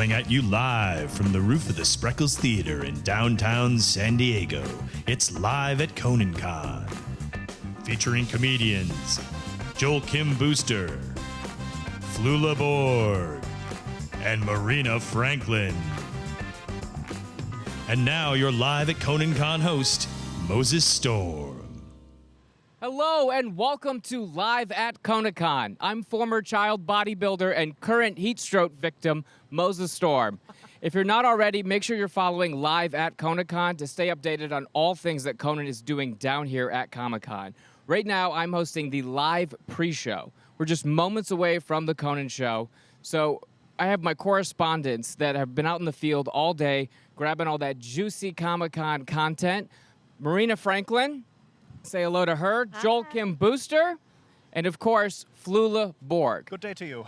Coming at you live from the roof of the Spreckels Theater in downtown San Diego, it's Live at Konacon. Featuring comedians Joel Kim Booster, Flula Borg, and Marina Franklin. And now your Live at Konacon host, Moses Storm. Hello and welcome to Live at Konacon. I'm former child bodybuilder and current heat stroke victim, Moses Storm. If you're not already, make sure you're following Live at Konacon to stay updated on all things that Conan is doing down here at Comic-Con. Right now, I'm hosting the live pre-show. We're just moments away from the Conan show. So I have my correspondents that have been out in the field all day, grabbing all that juicy Comic-Con content. Marina Franklin. Say hello to her. Hi. Joel Kim Booster, and of course, Flula Borg. Good day to you.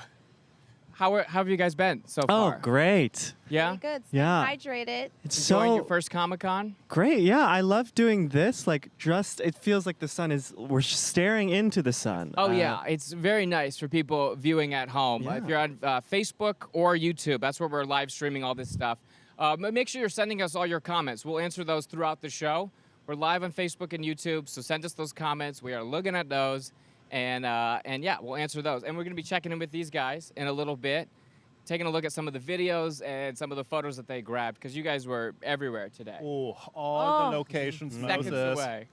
How have you guys been so far? Oh, great. Yeah? Pretty good. Yeah. Hydrated. It's Enjoying so your first Comic-Con? great. Yeah, I love doing this. Like, just, it feels like the sun is, we're staring into the sun. Oh, yeah. It's very nice for people viewing at home. Yeah. If you're on Facebook or YouTube, that's where we're live streaming all this stuff. Make sure you're sending us all your comments. We'll answer those throughout the show. We're live on Facebook and YouTube, so send us those comments. We are looking at those, and yeah, we'll answer those. And we're going to be checking in with these guys in a little bit, taking a look at some of the videos and some of the photos that they grabbed, because you guys were everywhere today. Oh, all the locations, Seconds Moses. away.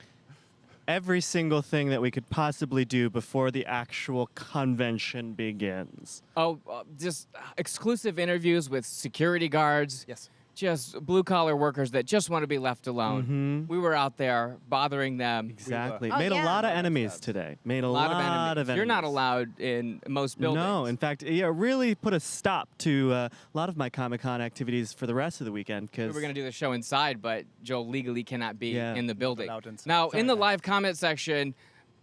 Every single thing that we could possibly do before the actual convention begins. Oh, just exclusive interviews with security guards. Yes. Just blue-collar workers that just want to be left alone. Mm-hmm. We were out there bothering them. Exactly. Oh, Made a yeah. lot of enemies today. Made a lot of enemies. You're not allowed in most buildings. No, in fact, yeah, really put a stop to a lot of my Comic-Con activities for the rest of the weekend. We were going to do the show inside, but Joel legally cannot be in the building. Allowed inside. Now, in the live comment section,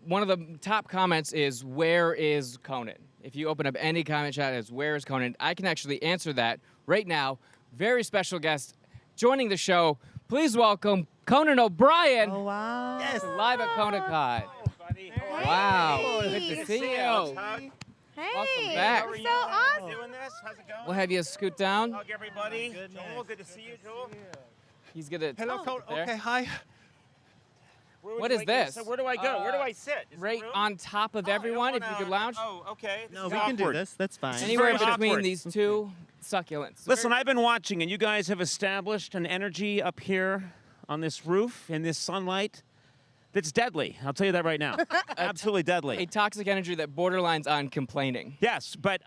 one of the top comments is, where is Conan? If you open up any comment chat, it's, where is Conan? I can actually answer that right now. Very special guest joining the show. Please welcome Conan O'Brien. Oh, wow. Yes. Live at Konacon. Buddy. Wow. Hey. Good to see you. Hey, Welcome back. you're so awesome. Doing this? How's it going? We'll have you scoot down. Hug everybody. Joel, good to see you, Joel. He's gonna. Hello, Cole. there. Okay, hi. What is this? So where do I go? Where do I sit? Is it Right room? on top of Oh, I everyone, don't if you wanna- could lounge. Oh, okay. No, This we is can do awkward. this. That's fine. Anywhere very between awkward. these two succulents. Listen, I've been watching, and you guys have established an energy up here on this roof in this sunlight that's deadly. I'll tell you that right now. Absolutely A deadly. toxic energy that borderlines on complaining. Yes, but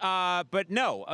no.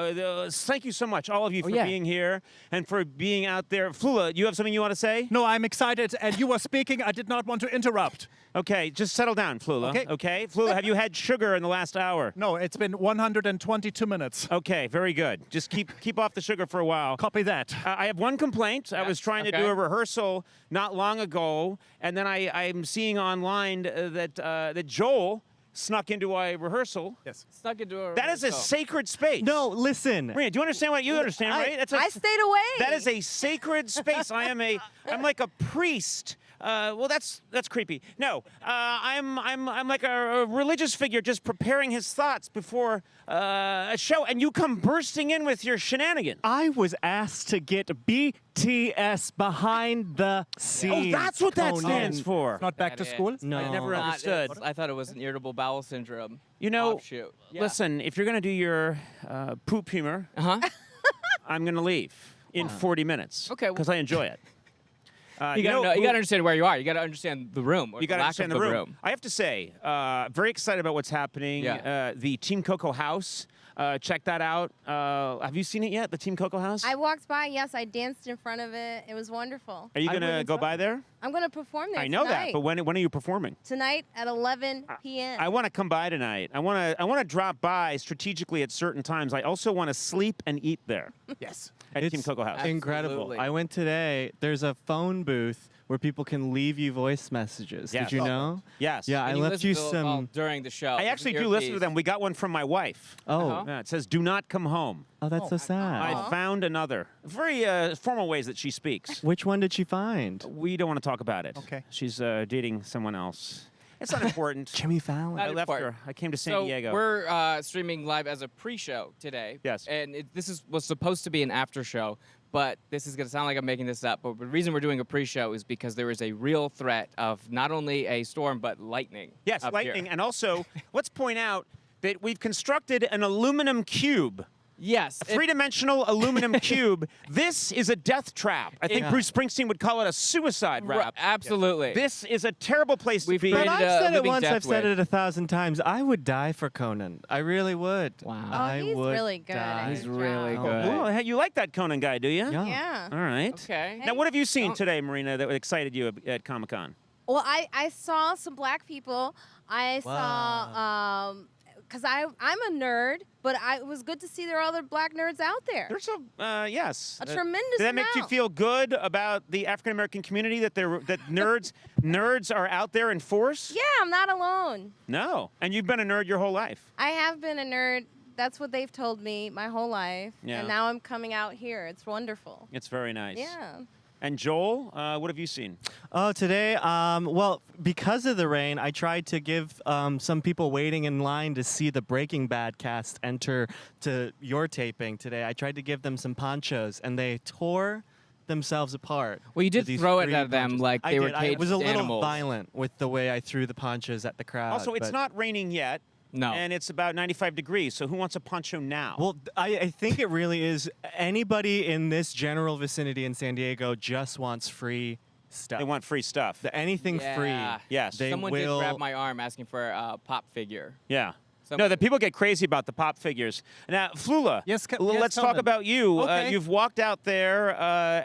Thank you so much, all of you, for yeah. being here and for being out there. Flula, you have something you want to say? No, I'm excited, and you were speaking. I did not want to interrupt. Okay, just settle down, Flula. Okay. Flula, have you had sugar in the last hour? No, it's been 122 minutes. Okay, very good. Just keep off the sugar for a while. Copy that. I have one complaint. I was trying to do a rehearsal not long ago, and then I'm seeing online that Joel snuck into a rehearsal. Yes. Stuck into a. That is a sacred space. No, listen. Marina, do you understand what you understand, right? That's I stayed away. That is a sacred space. I'm like a priest. Well, that's creepy. No, I'm like a religious figure just preparing his thoughts before a show, and you come bursting in with your shenanigans. I was asked to get BTS behind the scenes. Oh, that's what that Conan. stands for. Not back to That school? No. I never Not- understood. I thought it was an irritable bowel syndrome. You know, offshoot. Yeah. listen, if you're going to do your poop humor, I'm going to leave in 40 minutes. Okay, well- Because I enjoy it. You gotta understand where you are. You gotta understand the room. Or You got to the lack understand of the room. I have to say, very excited about what's happening. Yeah. The Team Coco house. Check that out. Have you seen it yet, the Team Coco house? I walked by. Yes, I danced in front of it. It was wonderful. Are you I going to went go inside. by there? I'm going to perform there I know tonight. that, but when are you performing? Tonight at 11 p.m. I want to come by tonight. I want to drop by strategically at certain times. I also want to sleep and eat there Yes. at It's Team Coco house. incredible. Absolutely. I went today. There's a phone booth where people can leave you voice messages. Yes. Did you know? Yes. Yeah, I And left listen you to them some. all during the show. I actually do listen to Earpiece. them. We got one from my wife. Oh, Uh-huh. It says, "Do not come home." oh, that's so sad. I found another. Very formal ways that she speaks. Which one did she find? We don't want to talk about it. Okay. She's dating someone else. It's not important. Jimmy Fallon. Not I left important. her. I came to San So Diego. we're streaming live as a pre-show today. Yes. And was supposed to be an after show, but this is going to sound like I'm making this up. But the reason we're doing a pre-show is because there is a real threat of not only a storm but lightning. Yes, up lightning. here. And also, let's point out that we've constructed an aluminum cube. Yes. A three-dimensional aluminum cube. This is a death trap. I think Bruce Springsteen would call it a suicide rap. Absolutely. This is a terrible place We've to be. But created I've said it living once, death I've said wave. it 1,000 times. I would die for Conan. I really would. Wow. Oh, I he's would really good. die. He's really Job. good. Oh, hey, you like that Conan guy, do you? Yeah. Yeah. All right. Okay. Now, what have you seen Don't- today, Marina, that excited you at Comic-Con? Well, I saw some black people. I saw because I'm a nerd, but it was good to see there are other black nerds out there. There's yes. A tremendous Did that make you amount. feel good about the African American community that nerds are out there in force? Yeah, I'm not alone. No. And you've been a nerd your whole life. I have been a nerd. That's what they've told me my whole life. Yeah. And now I'm coming out here. It's wonderful. It's very nice. Yeah. And Joel, what have you seen? Oh, today, well, because of the rain, I tried to give some people waiting in line to see the Breaking Bad cast enter to your taping today. I tried to give them some ponchos, and they tore themselves apart. Well, you with did these throw it free at them ponchos. like I they were did. I caged was a little animals. violent with the way I threw the ponchos at the crowd. Also, it's but- not raining yet. No. And it's about 95 degrees, so who wants a poncho now? Well, I think it really is. Anybody in this general vicinity in San Diego just wants free stuff. they want free stuff. Anything free. Yeah. Yes. They Someone will. did grab my arm asking for a pop figure. Yeah. Some- No, the people get crazy about the pop figures. Now, Flula, Yes, let's talk Conan. about you. Okay. You've walked out there.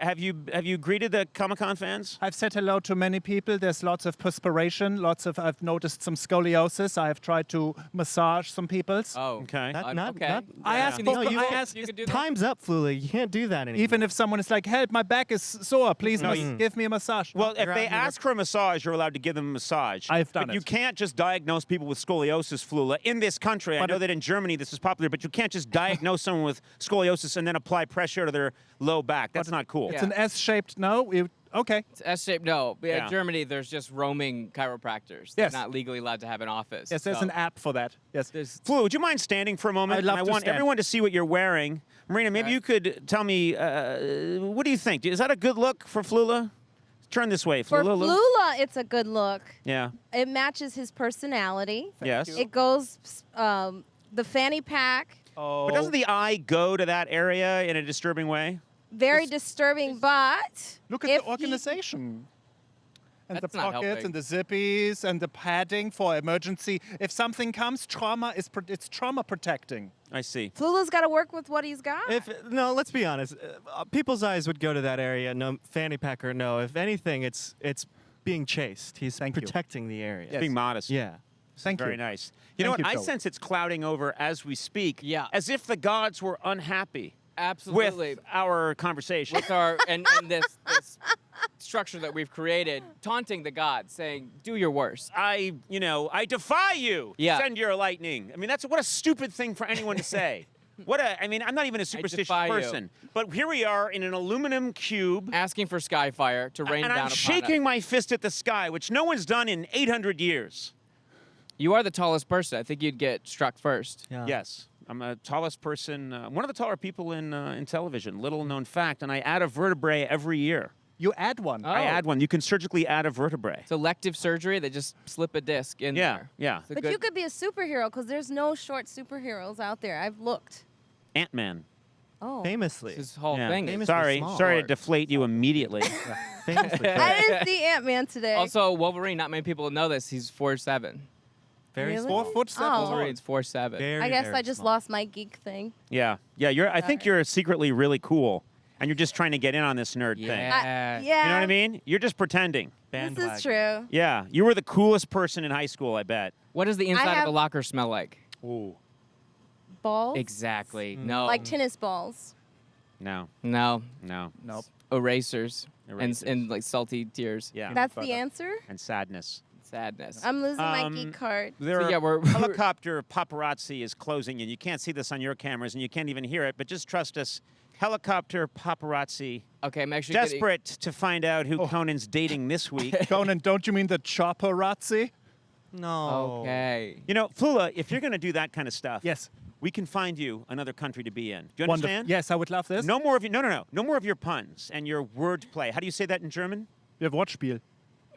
Have you greeted the Comic-Con fans? I've said hello to many people. There's lots of perspiration. I've noticed some scoliosis. I have tried to massage some people's. Oh. Okay. Okay. I asked Can both- these I people- asked- you could do that? Time's up, Flula. You can't do that anymore. Even if someone is like, help, my back is sore, please give me a massage. Well, if Grab they me ask for a massage, you're allowed to give them a massage. I've done But you it. can't just diagnose people with scoliosis, Flula. In this country, I But know it- that in Germany this is popular, but you can't just diagnose someone with scoliosis and then apply pressure to their low back. That's not cool. It's an S-shaped no. Okay. It's S-shaped. No. Yeah. In Germany, there's just roaming chiropractors. Yes. They're not legally allowed to have an office. Yes, there's So an app for that. Yes. There's Flula, would you mind standing for a moment? I'd love I to want stand. everyone to see what you're wearing. Marina, maybe Okay. you could tell me, what do you think? Is that a good look for Flula? Turn this way, For Flula. Flula, it's a good look. Yeah. It matches his personality. Yes. It goes the fanny pack. Oh. But doesn't the eye go to that area in a disturbing way? Very disturbing, but Look at if the organization. And That's the not pockets helping. and the zippies and the padding for emergency. If something comes, it's trauma protecting. I see. Flula's got to work with what he's got. No, let's be honest. People's eyes would go to that area. No fanny pack or no. If anything, it's being chased. He's Thank you. protecting the area. Yes. Being modest. Yeah. Thank Very you. nice. You know Thank what? you, I Joe. sense it's clouding over as we speak. Yeah. As if the gods were unhappy absolutely with our conversation. with our and this structure that we've created, taunting the gods, saying, "Do your worst." I defy you. Yeah. Send your lightning. I mean, what a stupid thing for anyone to say. I'm not even a superstitious defy you. person. But here we are in an aluminum cube. Asking for Skyfire to rain And down I'm upon shaking us. my fist at the sky, which no one's done in 800 years. You are the tallest person. I think you'd get struck first. Yeah. Yes. I'm the tallest person, one of the taller people in television. Little known fact. And I add a vertebrae every year. You add one. Oh. I add one. You can surgically add a vertebrae. It's elective surgery. They just slip a disc in Yeah, there. yeah. It's a but good- you could be a superhero because there's no short superheroes out there. I've looked. Ant-Man. Oh. Famously. This whole Yeah. thing. is- Famous- Sorry small. to deflate you immediately. Famously. I didn't see Ant-Man today. Also, Wolverine. Not many people know this. He's 4'7". Very Really? small. 4'7". Oh. Wolverine's 4'7". Very, I guess very I just small. lost my geek thing. Yeah. I think you're secretly really cool. And you're just trying to get in on this nerd thing. Yeah. Yeah. You know what I mean? You're just pretending. This Bandwagon. is true. Yeah. You were the coolest person in high school, I bet. What does the inside of have- a locker smell like? Ooh. Balls? Exactly. No. Like tennis balls. No. No. No. Nope. Erasers. Erasers. And like salty tears. Yeah. That's butter. the answer? And sadness. Sadness. I'm losing my Um, geek card. There So, yeah, are we're- helicopter paparazzi is closing in. You can't see this on your cameras, and you can't even hear it, but just trust us. Helicopter paparazzi, Okay, I'm actually desperate to find out who Conan's dating this week. Conan, don't you mean the chopperazzi? No. Okay. You know, Flula, if you're going to do that kind of stuff, Yes. we can find you another country to be in. Do you Wonderful. understand? Yes, I would love this. No more of you. No. No more of your puns and your wordplay. How do you say that in German? Wir Wortspiel.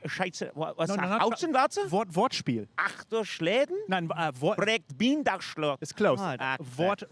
Scheiße. Was? No, not Außenwatze? Wortspiel. Ach, du Schläden? Nein, Brekt Biendachschlag. it's close. God.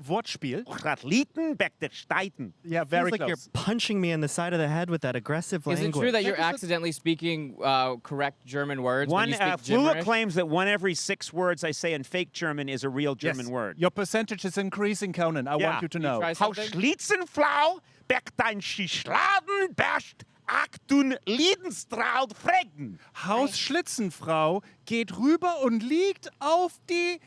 Wortspiel. Ratlieten, Beckte Steiten. Yeah, very Feels like close. you're punching me in the side of the head with that aggressive Is language. it true that you're That is a- accidentally speaking correct German words when One, you speak Flula gibberish? claims that 1 every 6 words I say in fake German is a real German Yes. word. Your percentage is increasing, Conan. I Yeah. want you to You know. try How something? Schlitzenflau, Beck dein Schischladen, Berst, Aktun, Liedenstraud, Freggen. Haus Schlitzenfrau geht rüber und liegt auf die.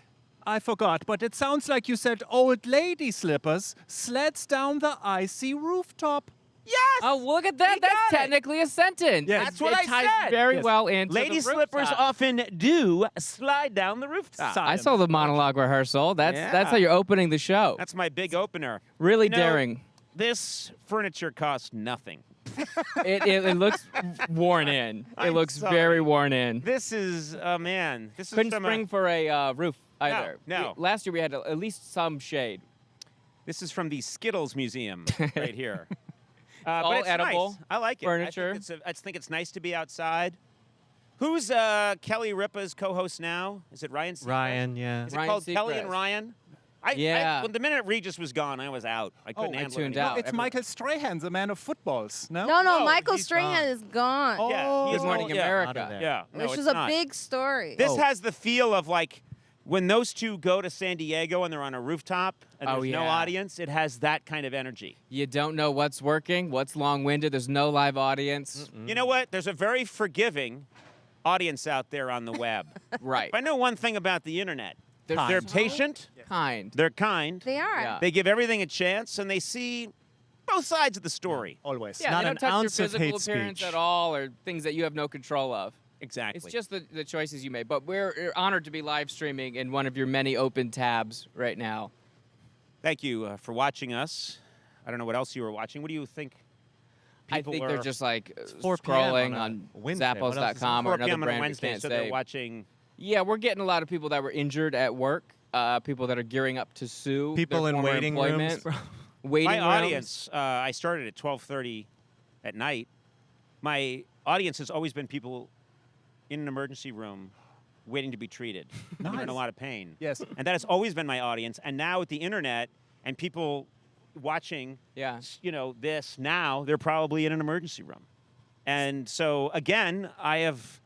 I forgot, but it sounds like you said old lady slippers, sleds down the icy rooftop. Yes! Oh, look at that. He That's got it. technically a sentence. Yes. That's what it I ties said. very Yes. well into Lady the slippers rooftop. often do slide down the rooftop. Side. I saw the monologue rehearsal. That's Yeah. how you're opening the show. That's my big opener. Really You know, daring. This furniture costs nothing. It looks worn in. It I'm looks sorry. very worn in. This is, man. This is Couldn't from spring for a roof either. no. Last year we had at least some shade. This is from the Skittles Museum right here. all but it's edible nice. I like it. furniture. I think it's nice to be outside. Who's Kelly Ripa's co-host now? Is it Ryan? Seacrest? Ryan, yeah. Is it Ryan called Kelly Seacrest. and Ryan? Yeah. When the minute Regis was gone, I was out. I couldn't I handle tuned it anymore. out. It's Every- Michael Strahan, the man of footballs. No? No, No, Michael he's Strahan is gone. Oh. Yeah, he is Good Morning yeah. America. Out of there. Yeah, no, which it's was a not. big story. This Oh. has the feel of like when those two go to San Diego and they're on a rooftop and Oh, there's no yeah. audience. It has that kind of energy. You don't know what's working, what's long-winded. There's no live audience. You know what? There's a very forgiving audience out there on the web. Right. If I know one thing about the internet. They're patient, Kind. they're kind, They are. Yeah. they give everything a chance, and they see both sides of the story. Always. Yeah, Not they don't an touch your ounce of physical hate appearance speech. at all or things that you have no control of. Exactly. It's just the choices you made. But we're honored to be live streaming in one of your many open tabs right now. Thank you for watching us. I don't know what else you were watching. What do you think? I people think are, they're just like 4 p.m. scrolling on a on Wednesday. What else is Zappos.com or 4 another p.m. on a brand we Wednesday, can't so say. they're watching. Yeah, we're getting a lot of people that were injured at work, people that are gearing up to sue. People their in former waiting employment. rooms. Bro. Waiting My rooms. audience. I started at 12:30 at night. My audience has always been people in an emergency room waiting to be treated. They're in a Nice. lot of pain. Yes. And that has always been my audience. And now with the internet and people watching, Yeah. this now, they're probably in an emergency room. And so again, I have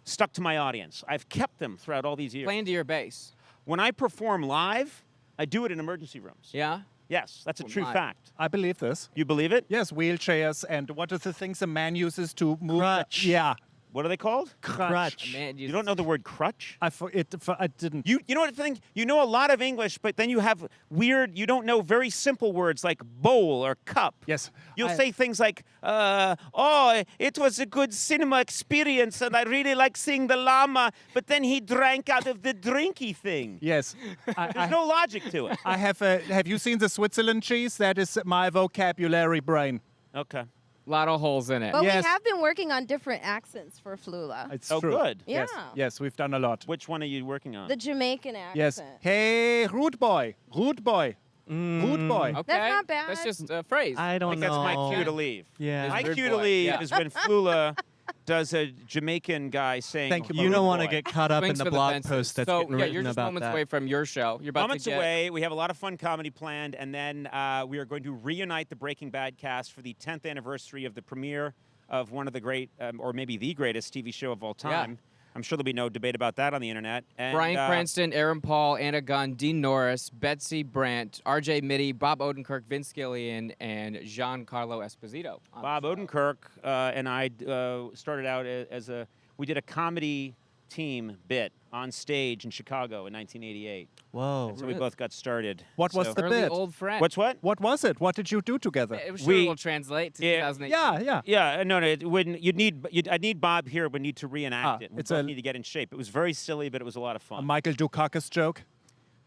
stuck to my audience. I've kept them throughout all these years. Playing to your base. When I perform live, I do it in emergency rooms. Yeah? Yes, that's a Well, true my- fact. I believe this. You believe it? Yes, wheelchairs and what are the things a man uses to move? Crutch. Yeah, What are they called? Crutch. Man, You don't know the word crutch? I didn't. You know what I think? You know a lot of English, but then you have weird, you don't know very simple words like bowl or cup. Yes. You'll I- say things like, oh, it was a good cinema experience and I really like seeing the llama, but then he drank out of the drinky thing. Yes. There's no logic to it. I have you seen the Switzerland cheese? That is my vocabulary brain. Okay. A lot of holes in it. But Yes. we have been working on different accents for Flula. It's Oh, true. good. Yeah. Yes, we've done a lot. Which one are you working on? The Jamaican accent. Yes. Hey, rude boy. Rude boy. Rude boy. Okay. not bad. That's just a phrase. I I don't think know. that's my cue to leave. Yeah. My Rude cue to boy, leave yeah. is when Flula does a Jamaican guy saying, Thank you, You Rude don't want to boy. get caught up in Swings the for blog fences. post that's so, getting yeah, written you're just about moments that. away from your show. You're about Moments to get away. We have a lot of fun comedy planned, and then we are going to reunite the Breaking Bad cast for the 10th anniversary of the premiere of one of the great, or maybe the greatest TV show of all time. I'm sure there'll be no debate about that on the internet. And, Bryan Cranston, Aaron Paul, Anna Gunn, Dean Norris, Betsy Brandt, RJ Mitty, Bob Odenkirk, Vince Gillian, and Giancarlo Esposito. on Bob the show. Odenkirk and I started out we did a comedy team bit on stage in Chicago in 1988. Whoa. So we both got started. What was So- the Early bit? old friend. What's what? What was it? What did you do together? It was We- sure will translate to Yeah. 2008. Yeah. Yeah, no, it wouldn't. I'd need Bob here. Would need to reenact it. We it's both a- need to get in shape. It was very silly, but it was a lot of A fun. Michael Dukakis joke?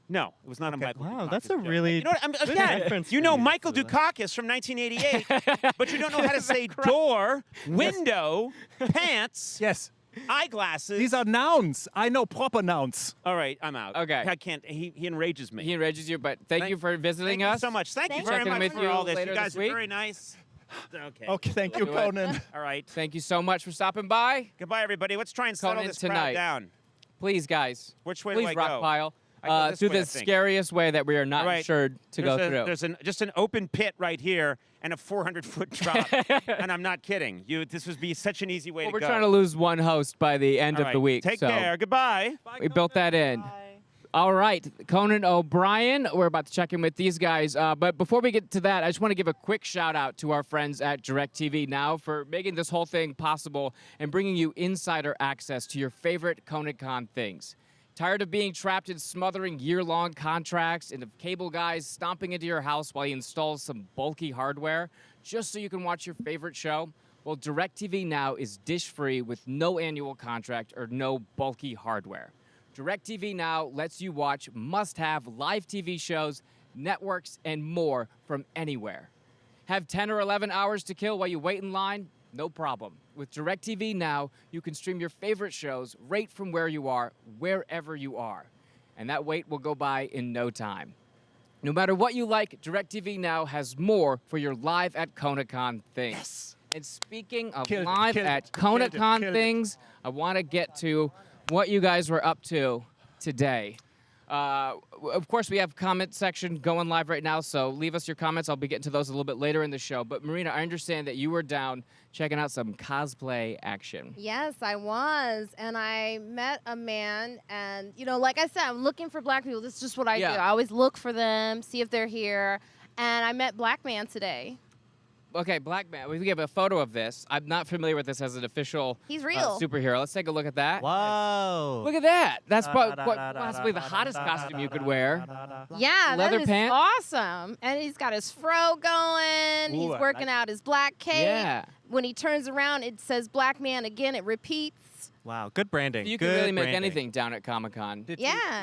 No, it was not a Michael. Wow, Dukakis that's a joke. really You know what? good Again, reference you for know you, Michael Flula. Dukakis from 1988, but you don't know how to say door, window, pants, Yes. eyeglasses. These are nouns. I know proper nouns. All right, I'm out. Okay. I can't. He enrages me. He enrages you, but thank you for visiting Thank us. you so much. Thank you Thank very you. much Checking for with all you this. later You guys this are week. very nice. Okay. Okay, thank you, Do it. Conan. All right. Thank you so much for stopping by. Goodbye, everybody. Let's try and settle Conan this crowd tonight. down. Please, guys. Which way Please do I rock go? pile. I go this Through way, I the think. scariest way that we are not All right. insured to go through. There's just an open pit right here and a 400-foot drop, and I'm not kidding. This would be such an easy way Well, to we're go. trying to lose one host by the end All of the right. week. Take so care. Goodbye. we built that in. All right, Conan O'Brien, we're about to check in with these guys. But before we get to that, I just want to give a quick shout out to our friends at DIRECTV Now for making this whole thing possible and bringing you insider access to your favorite Konacon things. Tired of being trapped in smothering year-long contracts and of cable guys stomping into your house while he installs some bulky hardware just so you can watch your favorite show? Well, DIRECTV Now is dish-free with no annual contract or no bulky hardware. DIRECTV Now lets you watch must-have live TV shows, networks, and more from anywhere. Have 10 or 11 hours to kill while you wait in line? No problem. With DIRECTV Now, you can stream your favorite shows right from where you are, wherever you are. And that wait will go by in no time. No matter what you like, DIRECTV Now has more for your live at Konacon things. Yes. And speaking of Killed it, live killed at it, killed it, Konacon killed it. things, I want to get to what you guys were up to today. Of course, we have comment section going live right now, so leave us your comments. I'll be getting to those a little bit later in the show. But Marina, I understand that you were down checking out some cosplay action. Yes, I was. And I met a man. And, like I said, I'm looking for black people. This is just what I do. Yeah. I always look for them, see if they're here. And I met Black Man today. Okay, Black Man. We have a photo of this. I'm not familiar with this as an official He's real. superhero. Let's take a look at that. Whoa. Look at that. That's possibly the hottest costume you could wear. Yeah, Leather that is pants? awesome. And he's got his fro going. Ooh, He's I working like out his black cape. Yeah. When he turns around, it says Black Man again. It repeats. Wow, good branding. You good can really make branding. anything down at Comic-Con.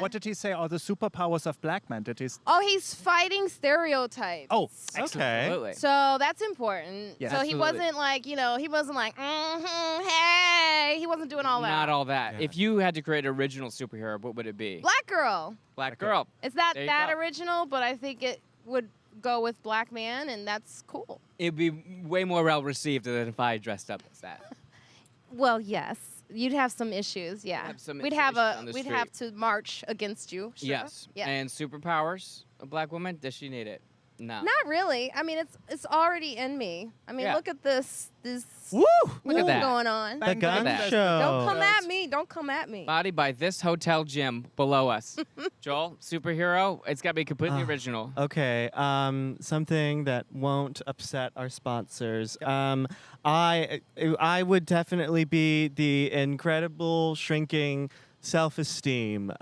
What did he say are the superpowers of Black Man? Oh, he's fighting stereotypes. Oh, Okay. Absolutely. So that's important. Yeah. So he Absolutely. wasn't like, he wasn't like, hey. He wasn't doing all that. Not all that. Yeah. If you had to create an original superhero, what would it be? Black girl. Black girl. It's not There you that go. original, but I think it would go with Black Man, and that's cool. It'd be way more well received than if I dressed up as that. Well, yes. You'd have some issues, yeah. Have some we'd issues have on the we'd street. have to march against you. Sure. Yes. Yeah. And superpowers, a black woman, does she need it? No. Not really. I mean, it's already in me. I mean, Yeah. look at this Woo! Look at that. going on. The gun that. show. Don't come at me. Don't come at me. Body by this hotel gym below us. Joel, superhero, it's got to be completely original. Okay, something that won't upset our sponsors. I would definitely be the incredible shrinking self-esteem.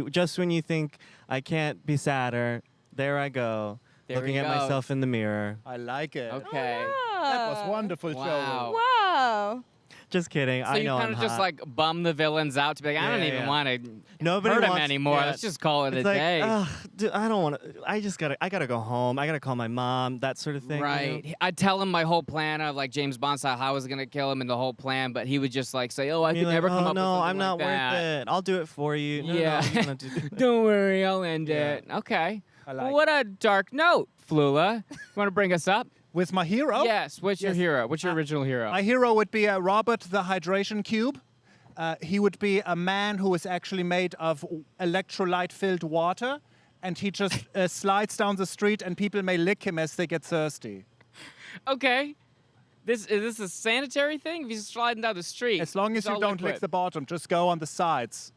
Just when you think I can't be sadder, there I go, There looking he at goes. myself in the mirror. I like it. Okay. That was wonderful, Wow. Joel. Wow. Just kidding. So I you know kind I'm of just hot. like bum the villains out to be like, I don't Yeah, even yeah. want to Nobody hurt him wants- anymore. yeah. Let's just call it It's a like, day. ugh, dude, I don't want to. I gotta go home. I gotta call my mom. That sort of thing. you know? Right. I'd tell him my whole plan of like James Bond style, how I was gonna kill him and the whole plan, but he would just like say, "Oh, I Be could like, never come oh, up no, with something I'm not like that." worth it. I'll do it for you. No, Yeah. no, you don't have to do that. Don't worry, I'll end Yeah. it. Okay. I Well, like what a dark note, Flula. You want to bring us up? With my hero? Yes. What's your Yes. hero? What's your original hero? My hero would be Robert the Hydration Cube. He would be a man who is actually made of electrolyte-filled water, and he just slides down the street, and people may lick him as they get thirsty. Okay. Is this a sanitary thing? If he's sliding down the street. As long as it's you all don't lick liquid. the bottom, just go on the sides.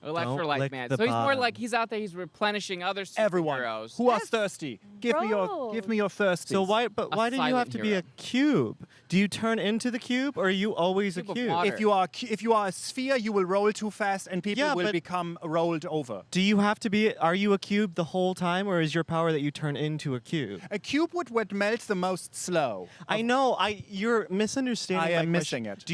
Electrolyte lick man. the So he's more bottom. like he's out there. He's replenishing other Everyone superheroes. who are thirsty, give me your thirsties. So why do you have silent to be hero. a cube? Do you turn into the cube, or are you always a Cube of cube? water. If you are a sphere, you will roll too fast, and people Yeah, will but- become rolled over. Do you have to be? Are you a cube the whole time, or is your power that you turn into a cube? A cube would melt the most slow. I know. You're misunderstanding. I my am missing question. it.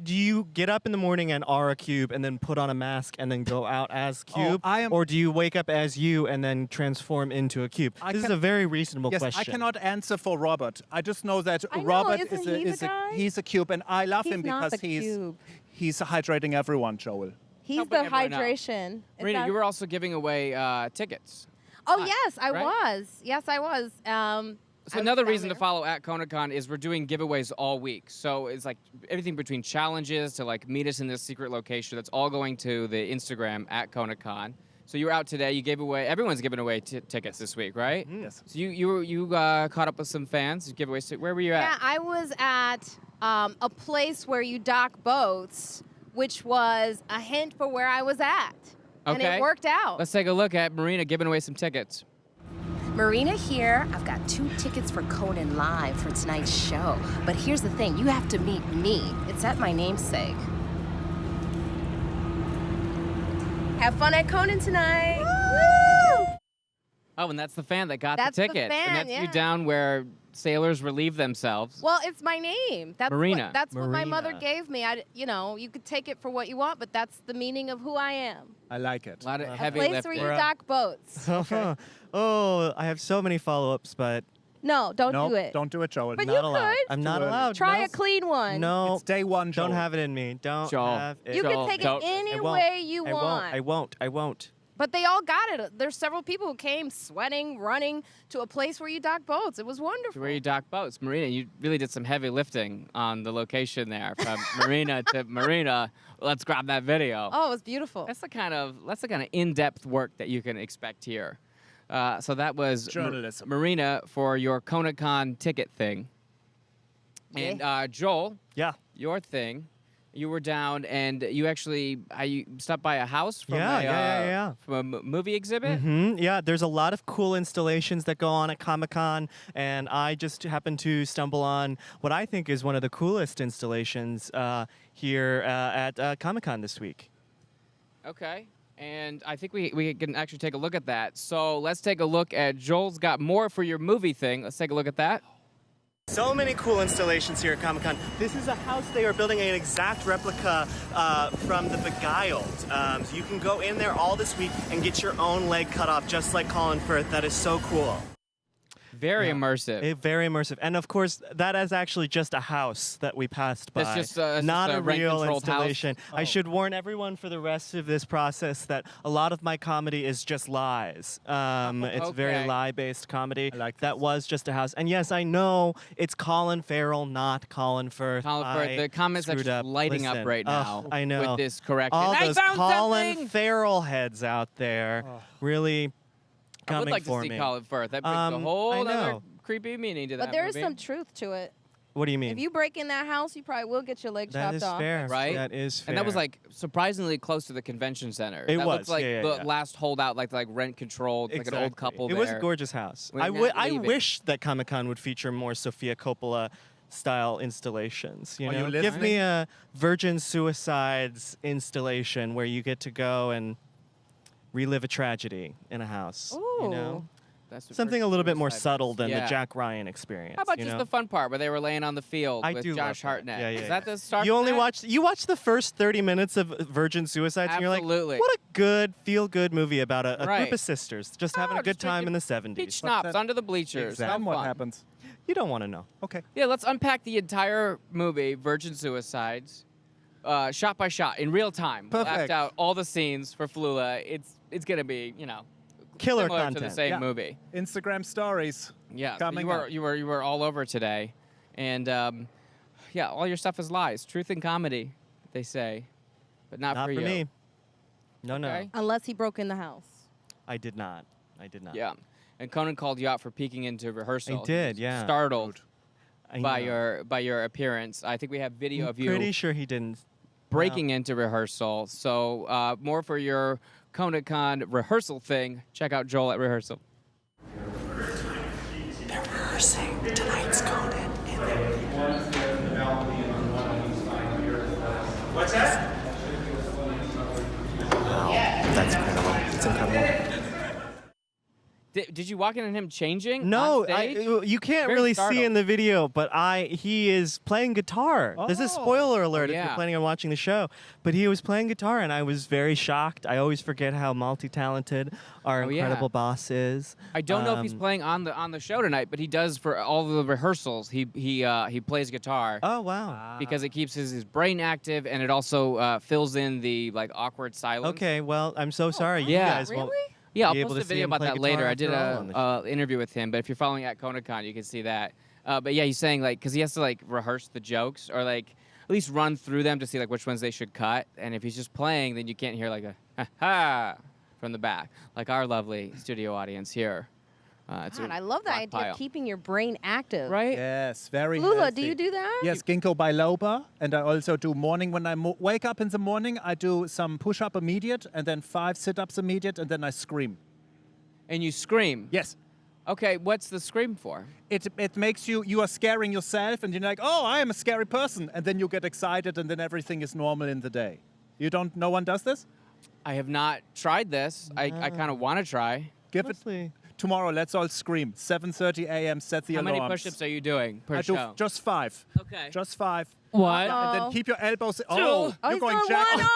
Do you get up in the morning and are a cube, and then put on a mask mask and then go out as Cube? I am- Or do you wake up as you and then transform into a Cube? This is a very reasonable Yes, question. I cannot answer for Robert. I just know that I know, Robert isn't is he the guy? he's a cube, and I love He's him not because the he's cube. he's hydrating everyone, Joel. He's Helping the everyone out. hydration. Is Marina, that- you were also giving away tickets. Oh Hi, yes, I right? was. Yes, I was. So another reason to follow at Konacon is we're doing giveaways all week. So it's like everything between challenges to like meet us in this secret location. That's all going to the Instagram at Konacon. So you were out today. You gave away. Everyone's giving away tickets this week, right? Yes. So you caught up with some fans. You give away. Where were you at? Yeah, I was at a place where you dock boats, which was a hint for where I was at, and Okay. it worked out. Let's take a look at Marina giving away some tickets. Marina here. I've got 2 tickets for Conan Live for tonight's show. But here's the thing, you have to meet me. It's at my namesake. Have fun at Conan tonight. Woo! Oh, and that's the fan that got That's the the tickets. fan, and that's you yeah. down where sailors relieve themselves. Well, it's my name. That's Marina. That's what my mother Marina. gave me. You could take it for what you want, but that's the meaning of who I am. I like it. A lot of A heavy place lifting. where you dock boats. Oh, I have so many follow-ups, but No, don't No, do it. don't do it, Joel. But not you allowed. could. I'm not Too early. allowed. Try no. a clean one. No, It's day one, Joel. don't have it in me. Don't Joel. have it. You Joel, can take don't- it any I won't. way you I want. I won't. But they all got it. There's several people who came sweating, running to a place where you dock boats. It was wonderful. Where you dock boats. Marina, you really did some heavy lifting on the location there. From Marina to Marina. Let's grab that video. Oh, it was beautiful. That's the kind of in-depth work that you can expect here. So that was Journalism. Marina for your Konacon ticket thing. And Joel, Yeah. your thing. You were down and you actually you stopped by a house from Yeah. from a movie exhibit. Yeah, there's a lot of cool installations that go on at Comic-Con, and I just happened to stumble on what I think is one of the coolest installations here at Comic-Con this week. Okay. And I think we can actually take a look at that. So let's take a look at Joel's got more for your movie thing. Let's take a look at that. So many cool installations here at Comic-Con. This is a house they are building an exact replica from The Beguiled. So you can go in there all this week and get your own leg cut off, just like Colin Firth. That is so cool. Very immersive. Very immersive. And of course, that is actually just a house that we passed by. That's just a not a real rent-controlled house? installation. I should warn everyone for the rest of this process that a lot of my comedy is just lies. It's very Okay. lie-based comedy. I like that this. was just a house. And yes, I know it's Colin Farrell, not Colin Firth. Colin Firth, the comments are screwed just up. lighting up Listen, right now I know. with this correction. All I those found Colin something! Farrell heads out there really I coming would like for to see me. Colin Firth. That brings a I whole other know. creepy meaning to that But there is movie. some truth to it. What do you mean? If you break in that house, you probably will get your leg That chopped is off. fair. Right? That is fair. And that was like surprisingly close to the convention center. It that was, looked like yeah, the yeah. last holdout, like rent controlled, like an old couple It there. was a gorgeous house. We're I not I leaving. wish that Comic-Con would feature more Sofia Coppola style installations. You Are know, you give listening? me a Virgin Suicides installation where you get to go and relive a tragedy in a house. You know, Ooh. That's what something a Virgin little bit more Suicide subtle is. than Yeah. the Jack Ryan experience. How about you just know? the fun part where they were laying on the field I with do Josh love that. Hartnett? Yeah, yeah, Is that yeah. the start? You of only that? you watch the first 30 minutes of Virgin Suicides and you're like, Absolutely. what a good feel-good movie about a Right. group of sisters just having Oh, a good just time drinking in the 70s. Peach schnapps under the bleachers. Then Have what fun. happens? You don't want to know. Okay. Yeah, let's unpack the entire movie, Virgin Suicides, shot by shot in real time. Perfect. Laughed out all the scenes for Flula. It's gonna be Killer similar to content. the same Yeah. movie. Instagram stories. Yeah, so Coming you were up. you were all over today, and yeah, all your stuff is lies, truth and comedy, they say, but not, Not for for you. me. No, Okay? Unless he broke in the house. I did not. I did not. Yeah, and Conan called you out for peeking into rehearsal. I He did, was yeah. Startled I by know. your appearance. I think we have video I'm of you pretty sure he didn't. breaking into rehearsal. So more for your Konacon rehearsal thing. Check out Joel at rehearsal. They're rehearsing tonight's Conan What's that? That's incredible. It's incredible. Did you walk in on him changing? No, on stage? you can't Very really startled. see in the video, but he is playing guitar. This is spoiler alert if yeah. you're planning on watching the show. But he was playing guitar, and I was very shocked. I always forget how multi-talented our incredible boss is. I don't know if he's playing on the show tonight, but he does for all the rehearsals. He plays guitar. Oh wow. Because it keeps his brain active, and it also fills in the like awkward silence. Okay, well, I'm so sorry. You Yeah. guys won't Really? Yeah, I'll be able post to a see video him about play that later. guitar I did after all on the a interview with him, but if you're following at Konacon, you can see that. But yeah, he's saying like because he has to like rehearse the jokes or like at least run through them to see like which ones they should cut. And if he's just playing, then you can't hear like a ha ha from the back, like our lovely studio audience here. It's God, a I love the rock idea pile. of keeping your brain active. Right? Yes, very Flula, healthy. do you do that? Yes, ginkgo biloba, and I also do morning. When I wake up in the morning, I do some push-up immediate, and then 5 sit-ups immediate, and then I scream. And you scream. Yes. Okay, what's the scream for? It makes you are scaring yourself, and you're like, oh, I am a scary person, and then you get excited, and then everything is normal in the day. No one does this? I have not tried this. I kind of want to try. Give Mostly. it tomorrow. Let's all scream. 7:30 a.m. Set the How alarms. many push-ups are you doing per I do show? just 5. Okay. Just 5. What? And then keep your elbows. Oh, Oh, you're he's going doing Jack. one arm.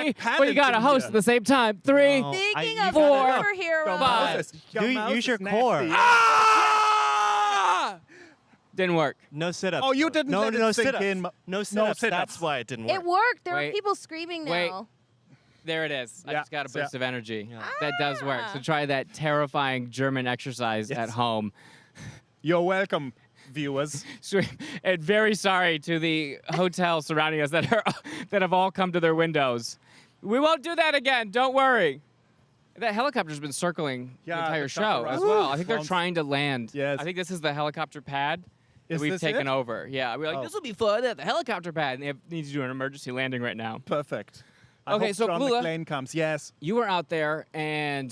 3. Jack Well, you got to Palance in host here. at the same time. 3. Oh. Speaking I- of you gotta- superheroes. Five. Moses, your mouth use is your nasty. core. Ah! Didn't work. No sit-ups. Oh, you didn't No, let it no sink sit-ups. in. No sit-ups. sit-ups. That's why it didn't work. It worked. There Wait. are people screaming now. Wait. There it is. I Yeah, just got a so- boost of energy. Yeah. That does work. So try that terrifying German exercise at home. You're welcome, viewers. And very sorry to the hotels surrounding us that have all come to their windows. We won't do that again. Don't worry. That helicopter's been circling the Yeah, entire the show chopper as around. well. I think they're Sounds- trying to land. Yes. I think this is the helicopter pad that Is we've this taken it? over. Yeah, we're like, Oh. this will be fun at the helicopter pad. And they need to do an emergency landing right now. Perfect. I Okay, hope so John Flula- McClane comes. Yes. You were out there, and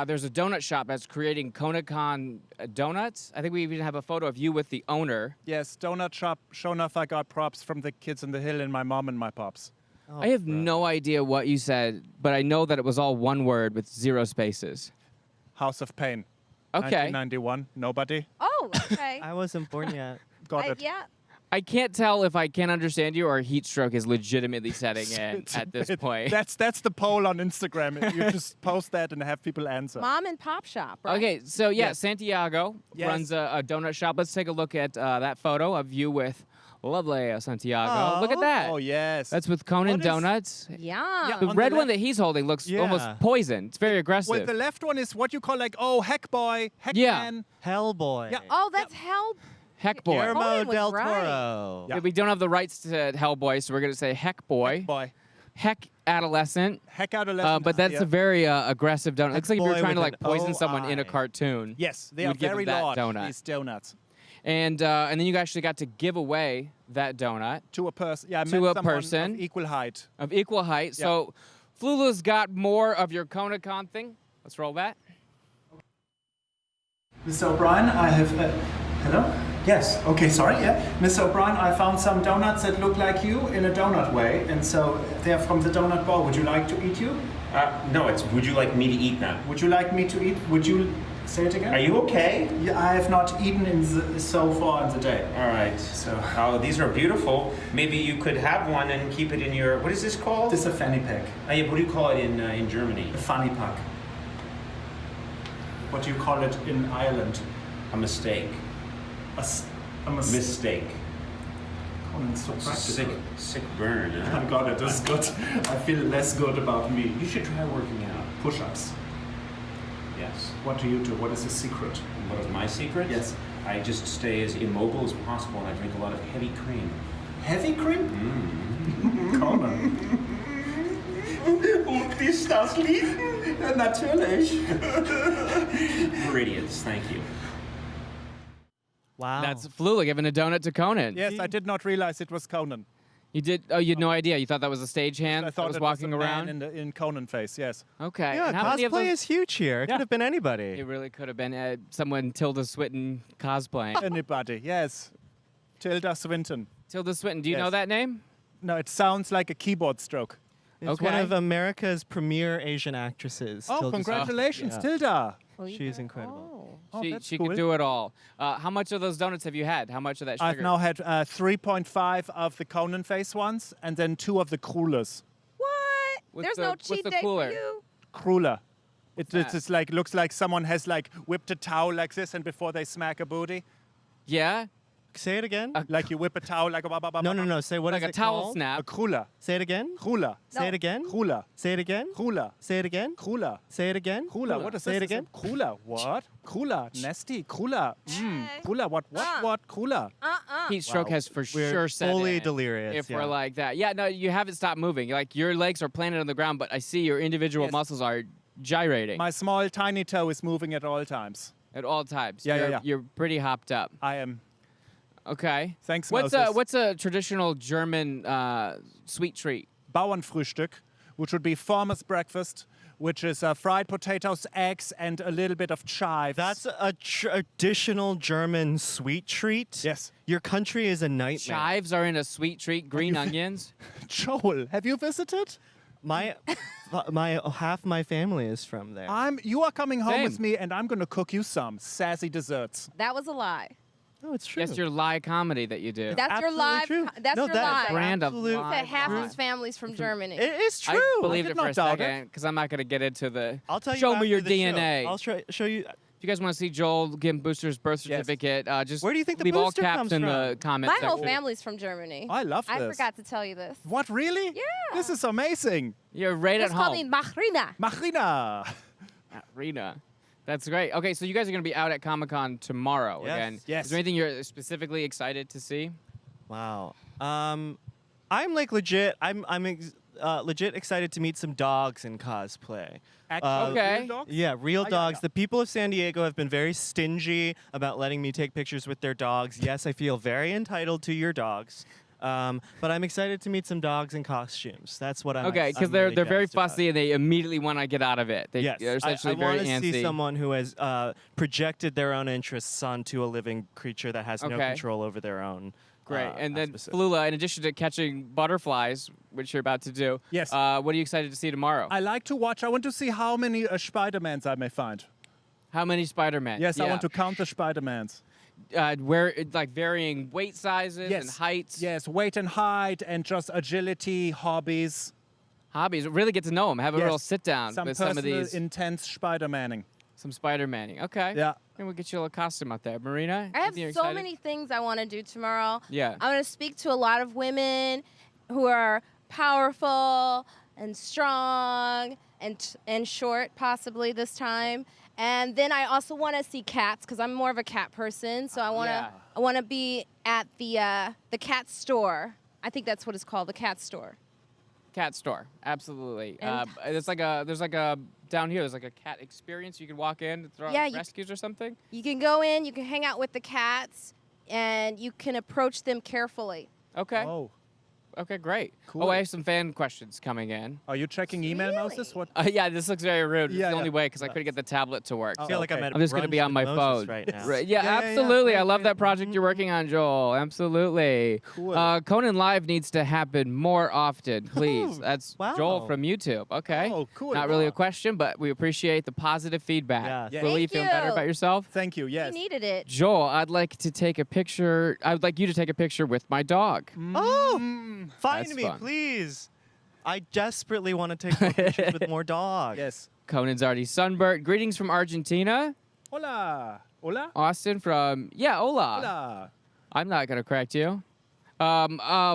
there's a donut shop that's creating Konacon donuts. I think we even have a photo of you with the owner. Yes, donut shop. Sure enough, I got props from the kids in the hill and my mom and my pops. Oh, I have no idea what you said, but I know that it was all one word with 0 spaces. House of Pain. Okay. 1991. Nobody Oh, okay. I wasn't born yet. got it. Yeah. I can't tell if I can understand you or heat stroke is legitimately setting in at this point. That's the poll on Instagram. You just post that and have people answer. Mom and pop shop, right? Okay, so yeah, Yes. Santiago Yes. runs a donut shop. Let's take a look at that photo of you with lovely Santiago. Look at that. Oh yes. That's with Conan What is- Donuts. Yeah. The on red the one left- that he's holding looks Yeah. almost poison. It's very aggressive. well, the left one is what you call like heck boy, heck Yeah. man. Hellboy. Yeah. Oh, that's hell. Heck boy. Guillermo- Guillermo Conan was del right. Toro. Yeah. We don't have the rights to Hellboy, so we're going to say Heck Boy. Boy. Heck Adolescent. Heck adolescent. But that's yeah. a very aggressive donut. Looks like if you're Boy trying to with like an poison someone in a OI. cartoon. Yes, they you are would give very them that large. donut. These donuts. And then you actually got to give away that donut To a person. Yeah, I To met a someone person. of equal height. of equal height. So Flula's got more of your Konacon thing. Let's roll that. Mr. O'Brien, I have. Hello? Yes. Okay, sorry. Yeah. Mr. O'Brien, I found some donuts that look like you in a donut way, and so they're from the donut bar. Would you like to eat you? No, it's would you like me to eat now? Would you like me to eat? Would you say it again? Are you okay? Yeah, I have not eaten so far in the day. All right. So, these are beautiful. Maybe you could have one and keep it in your. What is this called? This is a fanny pack, Yeah, what do you call it in Germany? a fanny pack. What do you call it in Ireland? A mistake. A Mistake. Conan's so practical. Sick burn. Huh? I got it. That's good. I feel less good about me. You should try working out. Push-ups. Yes. What do you do? What is the secret? What is my secret? Yes. I just stay as immobile as possible and I drink a lot of heavy cream. Heavy cream? Conan. Und ist das Lied? Natürlich. Meridians, thank you. Wow. That's Flula giving a donut to Conan. Yes, I did not realize it was Conan. You did? Oh, you had no idea. You thought that was a stagehand I that thought was it walking was a around? man in Conan face. Yes. Okay. yeah, and how many of cosplay those? is huge here. It Yeah. could have been anybody. It really could have been someone Tilda Swinton cosplaying. Anybody? Yes. Tilda Swinton. Tilda Swinton, do you know Yes. that name? No, it sounds like a keyboard stroke. It's one Okay. of America's premier Asian actresses. Oh, Tilda congratulations, Yeah. Tilda. She's incredible. Oh, she that's she cool. could do it all. How much of those donuts have you had? How much of that sugar? I've now had 3.5 of the Conan face ones and then 2 of the Krulas. What? What's There's the- no what's cheat the day cooler? for you. Krula. It's that? just like, looks like someone has like whipped a towel like this and before they smack a booty. Yeah, Say it again. Like you whip a towel like a ba ba ba. No. Say what like is a it towel called? A snap. Krula. Say it again. Krula. Say it again. Krula. Say it again. Krula. Say it again. Krula. Say it again. Krula. What is Say this? it again. Krula. What? Krula. Nasty. Krula. Krula. What? What? Krula. Heat stroke has for We're sure set fully in delirious, if yeah. we're like that. Yeah, no, you haven't stopped moving. Like your legs are planted on the ground, but I see your individual Yes. muscles are gyrating My small tiny toe is moving at all times. at all times. Yeah, you're, yeah. You're pretty hopped up. I am. Okay. Thanks, What's Moses. what's a traditional German sweet treat? Bauernfrühstück, which would be farmer's breakfast, which is fried potatoes, eggs, and a little bit of chives. That's a traditional German sweet treat. Yes. Your country is a nightmare. Chives are in a sweet treat. Green onions. Joel, have you visited? My half my family is from there. You are coming home with Same. me, and I'm going to cook you some sassy desserts. That was a lie. No, it's true. That's your lie comedy that you do. That's your Absolutely live. true. That's No, your that lie. brand of absolute- lie. That half lie. his family's from Germany. It is true. I believed did it for not a doubt it. second because I'm not going to get into the. I'll tell you. Show me your after the show. DNA. I'll show you. If you guys want to see Joel give Booster's birth Yes. certificate, just Where do you think the leave all booster caps comes in the from? comment My whole section. family's from Germany. I love this. I forgot to tell you this. What, really? Yeah. This is amazing. You're right Just at call me home. Marina. Marina. Rena. That's great. Okay, so you guys are going to be out at Comic-Con tomorrow Yes. again. Yes. Is there anything you're specifically excited to see? Wow. I'm like legit. I'm legit excited to meet some dogs in cosplay. Actually, Okay. real dogs? Yeah, real yeah, dogs. yeah. The people of San Diego have been very stingy about letting me take pictures with their dogs. Yes, I feel very entitled to your dogs. But I'm excited to meet some dogs in costumes. That's what I'm. Okay, because I'm they're really very jazzed about. fussy and they immediately want to get out of it. Yes, They're essentially I very want to antsy. see someone who has projected their own interests onto a living creature that has no Okay. control over their own. Great. And then auspices. Flula, in addition to catching butterflies, which you're about to do, Yes. what are you excited to see tomorrow? I like to watch. I want to see how many Spider-Mans I may find. How many Spider-Man? Yes, I Yeah. want to count the Spider-Mans. Where like varying weight sizes and heights, Yes, weight and height, and just agility, hobbies. hobbies. Really get to know them. Have a Yes. real sit down Some with personal, some of these, intense Spider-Manning. some Spider-Manning. Okay. Yeah. And we'll get you a little costume out there, Marina. I have anything you're so excited? many things I want to do tomorrow. Yeah. I want to speak to a lot of women who are powerful and strong and short, possibly this time. And then I also want to see cats because I'm more of a cat person. So I want to Yeah. I want to be at the cat store. I think that's what it's called, the cat store. Cat store, absolutely. And- There's like a down here. There's like a cat experience. You can walk in, throw Yeah, out you- rescues or something. You can go in, you can hang out with the cats, and you can approach them carefully. Okay. Oh. Okay, great. Cool. Oh, I have some fan questions coming in. Are you checking email, Moses? What? Yeah, this looks very rude. It's Yeah, the yeah. only way because I couldn't get the tablet to work. I So feel like I'm okay. at I'm just gonna brunch be on with my Moses phone right now. Right, yeah, Yeah, yeah, absolutely. yeah. I love that project you're working on, Joel. Absolutely. Cool. Conan Live needs to happen more often, please. That's Joel Wow. from YouTube. Okay. Oh, cool. Not really a Wow. question, but we appreciate the positive feedback. Yeah. Yeah. Feel you Thank feeling better you. about yourself? Thank you. Yes. You needed it. Joel, I'd like to take a picture. I would like you to take a picture with my dog. Oh, find That's me, fun. please. I desperately want to take more pictures with more dogs. Yes. Conan's already sunburnt. Greetings from Argentina. Hola. Hola. Austin from hola. Hola. I'm not gonna correct you.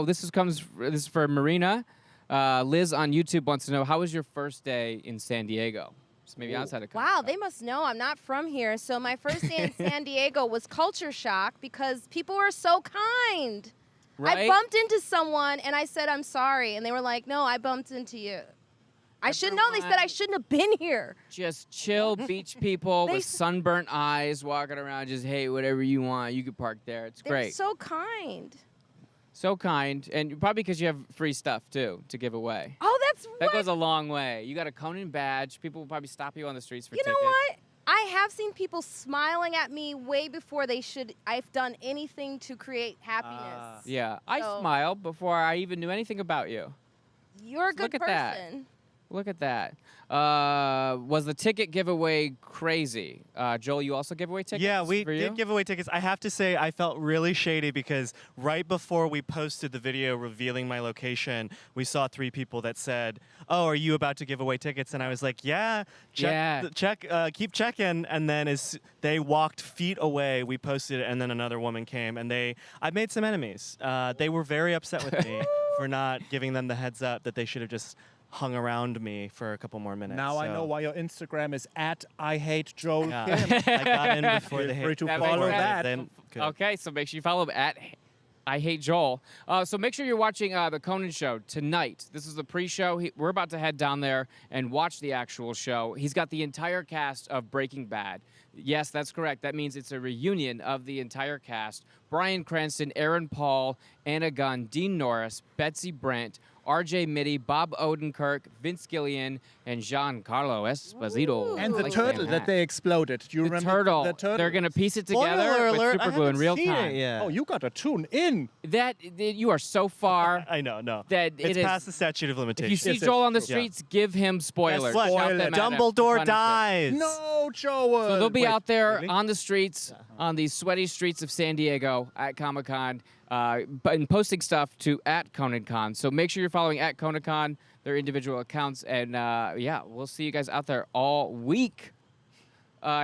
This is for Marina. Liz on YouTube wants to know how was your first day in San Diego? So maybe outside of Wow, Comic-Con. they must know I'm not from here. So my first day in San Diego was culture shock because people were so kind. I Right? bumped into someone and I said, I'm sorry. And they were like, no, I bumped into you. I should know. They said I shouldn't have been here. Just chill beach people They with s- sunburnt eyes walking around. Just hey, whatever you want, you could park there. It's They were great. so kind. So kind, and probably because you have free stuff too to give away. Oh, that's That right. goes a long way. You got a Conan badge. People will probably stop you on the streets for You tickets. know what? I have seen people smiling at me way before they should. I've done anything to create happiness. Yeah, I So- smiled before I even knew anything about you. You're a good Look at that. person. Look at that. Was the ticket giveaway crazy? Joel, you also give away tickets? Yeah, we for you? did give away tickets. I have to say, I felt really shady because right before we posted the video revealing my location, we saw 3 people that said, "Oh, are you about to give away tickets?" And I was like, "Yeah, keep checking." And then as they walked feet away, we posted it, and then another woman came, and I made some enemies. They were very upset with me for not giving them the heads up that they should have just hung around me for a couple more minutes. Now I know why your Instagram is at I hate Joel Yeah. Kim. I got in before Feel the free hate. to That follow makes that. sense. Good. Okay, so make sure you follow him at I Hate Joel. So make sure you're watching the Conan show tonight. This is the pre-show. We're about to head down there and watch the actual show. He's got the entire cast of Breaking Bad. Yes, that's correct. That means it's a reunion of the entire cast. Bryan Cranston, Aaron Paul, Anna Gunn, Dean Norris, Betsy Brent, R.J. Mitty, Bob Odenkirk, Vince Gillian, and Giancarlo Esposito. And the Like turtle that they exploded. Do you the remember turtle. the turtle? They're gonna piece it Spoiler together with alert, super I glue in haven't real seen time. it yet. Oh, you gotta tune in. That you are so far. I know, no. That it's it is- past the statute of If limitations. you see Yes, Joel on the yes, streets, give him spoilers. Guess what? Shout them at him. Dumbledore Punish it. dies. No, Joel. So they'll be Wait, out there really? on the streets, on these sweaty streets of San Diego at Comic-Con, and posting stuff to at Konacon. So make sure you're following at Konacon, their individual accounts, and yeah, we'll see you guys out there all week.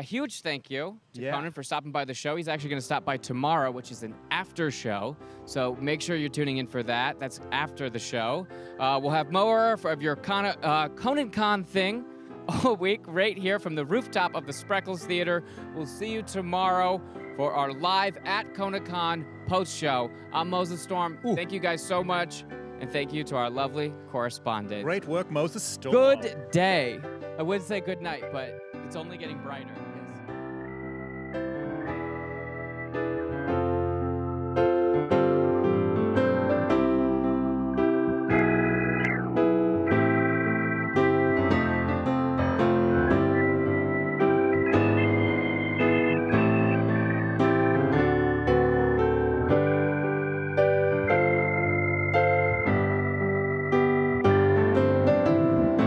Huge thank you to Conan for stopping by the show. He's actually going to stop by tomorrow, which is an after show. So make sure you're tuning in for that. That's after the show. We'll have more of your Konacon thing all week right here from the rooftop of the Spreckels Theater. We'll see you tomorrow for our live at Konacon post show. I'm Moses Storm. Thank you guys so much. And thank you to our lovely correspondent. Great work, Moses Storm. Good day. I would say good night, but it's only getting brighter.